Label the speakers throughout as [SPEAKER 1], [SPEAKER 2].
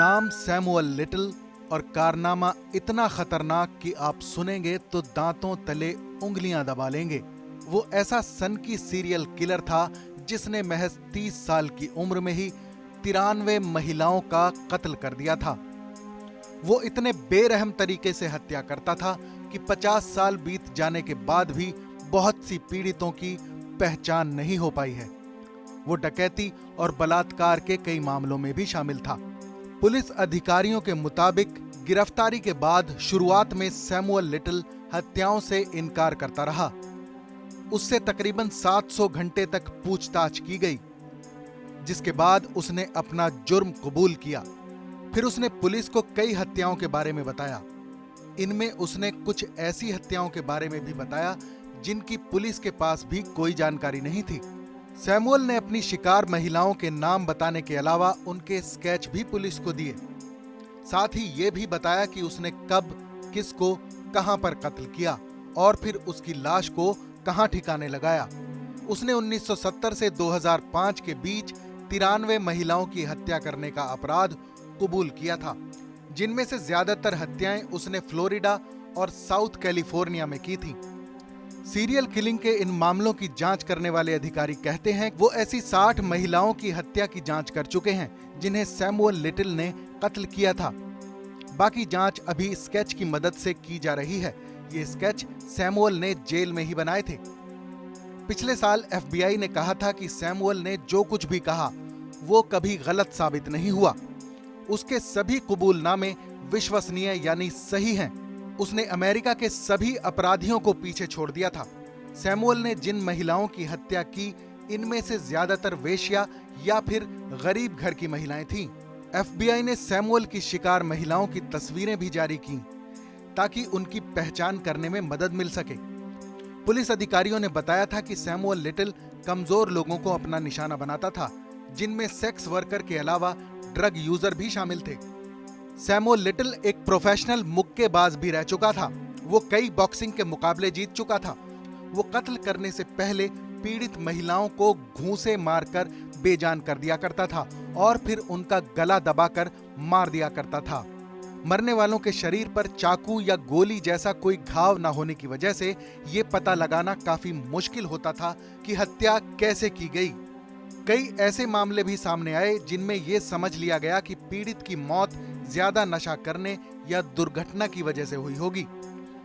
[SPEAKER 1] नाम Samuel little और कारनामा इतना खतरनाक कि आप सुनेंगे तो दांतों तले उंगलियां दबा लेंगे। वो ऐसा सनकी सीरियल किलर था जिसने महज 30 साल की उम्र में ही 93 महिलाओं का कत्ल कर दिया था। वो इतने बेरहम तरीके से हत्या करता था कि 50 साल बीत जाने के बाद भी बहुत सी पीड़ितों की पहचान नहीं हो पाई है। वो डकैती और बलात्कार के कई मामलों में भी शामिल था। पुलिस अधिकारियों के मुताबिक गिरफ्तारी के बाद शुरुआत में सैमुअल लिटिल हत्याओं से इनकार करता रहा। उससे तकरीबन 700 घंटे तक पूछताछ की गई, जिसके बाद उसने अपना जुर्म कबूल किया। फिर उसने पुलिस को कई हत्याओं के बारे में बताया। इनमें उसने कुछ ऐसी हत्याओं के बारे में भी बताया जिनकी पुलिस के पास भी कोई जानकारी नहीं थी। सैमुअल ने अपनी शिकार महिलाओं के नाम बताने के अलावा उनके स्केच भी पुलिस को दिए। साथ ही ये भी बताया कि उसने कब, किसको, कहां पर कत्ल किया और फिर उसकी लाश को कहां ठिकाने लगाया। उसने 1970 से 2005 के बीच 93 महिलाओं की हत्या करने का अपराध कबूल किया था, जिनमें से ज्यादातर हत्याएं उसने फ्लोरिडा और साउथ कैलिफोर्निया में की थी। सीरियल किलिंग के इन मामलों की जांच करने वाले अधिकारी कहते हैं वो ऐसी 60 महिलाओं की हत्या की जांच कर चुके हैं जिन्हें सैमुअल लिटिल ने कत्ल किया था। बाकी जांच अभी स्केच की मदद से की जा रही है। ये स्केच सैमुअल ने जेल में ही बनाए थे। पिछले साल FBI ने कहा था कि सैमुअल ने जो कुछ भी कहा वो कभी गलत साबित नहीं हुआ। उसके सभी कबूलनामे विश्वसनीय यानी सही हैं। उसने अमेरिका के सभी अपराधियों को पीछे छोड़ दिया था। सैमुअल ने जिन महिलाओं की हत्या की, इनमें से ज्यादातर वेश्या या फिर गरीब घर की महिलाएं थीं। FBI ने सैमुअल की शिकार महिलाओं की तस्वीरें भी जारी की ताकि उनकी पहचान करने में मदद मिल सके। पुलिस अधिकारियों ने बताया था कि सैमुअल लिटिल कमजोर लोगों को अपना निशाना बनाता था, जिनमें सेक्स वर्कर के अलावा ड्रग यूजर भी शामिल थे। सैमुअल लिटिल एक प्रोफेशनल मुक्केबाज भी रह चुका था। वो कई बॉक्सिंग के मुकाबले जीत चुका था। वो कत्ल करने से पहले पीड़ित महिलाओं को घूंसे मारकर बेजान कर दिया करता था और फिर उनका गला दबाकर मार दिया करता था। मरने वालों के शरीर पर चाकू या गोली जैसा कोई घाव न होने की वजह से ये पता लगाना काफी मुश्किल होता था कि हत्या कैसे की गई। कई ऐसे मामले भी सामने आए जिनमें यह समझ लिया गया कि पीड़ित की मौत ज्यादा नशा करने या दुर्घटना की वजह से हुई होगी।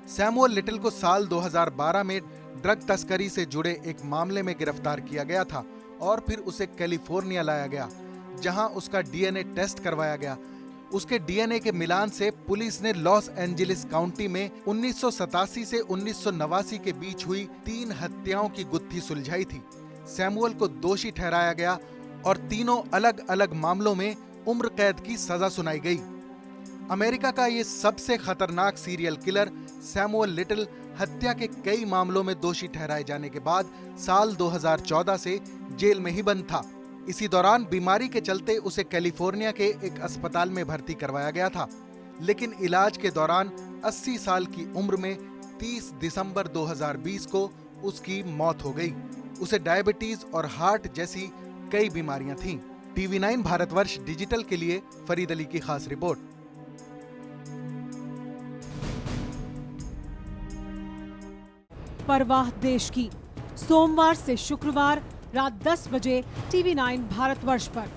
[SPEAKER 1] सैमुअल लिटिल को साल 2012 में ड्रग तस्करी से जुड़े एक मामले में गिरफ्तार किया गया था और फिर उसे कैलिफोर्निया लाया गया, जहां उसका DNA टेस्ट करवाया गया। उसके DNA के मिलान से पुलिस ने लॉस एंजलिस काउंटी में 1987 से 1989 के बीच हुई 3 हत्याओं की गुत्थी सुलझाई थी। सैमुअल को दोषी ठहराया गया और तीनों अलग अलग मामलों में उम्र कैद की सजा सुनाई गई। अमेरिका का ये सबसे खतरनाक सीरियल किलर सैमुअल लिटिल हत्या के कई मामलों में दोषी ठहराए जाने के बाद साल 2014 से जेल में ही बंद था। इसी दौरान बीमारी के चलते उसे कैलिफोर्निया के एक अस्पताल में भर्ती करवाया गया था, लेकिन इलाज के दौरान 80 साल की उम्र में 30 दिसंबर 2020 को उसकी मौत हो गई। उसे डायबिटीज और हार्ट जैसी कई बीमारियां थीं। TV9 भारतवर्ष डिजिटल के लिए फरीद अली की खास रिपोर्ट।
[SPEAKER 2] परवाह देश की, सोमवार से शुक्रवार रात 10 बजे TV9 भारतवर्ष पर।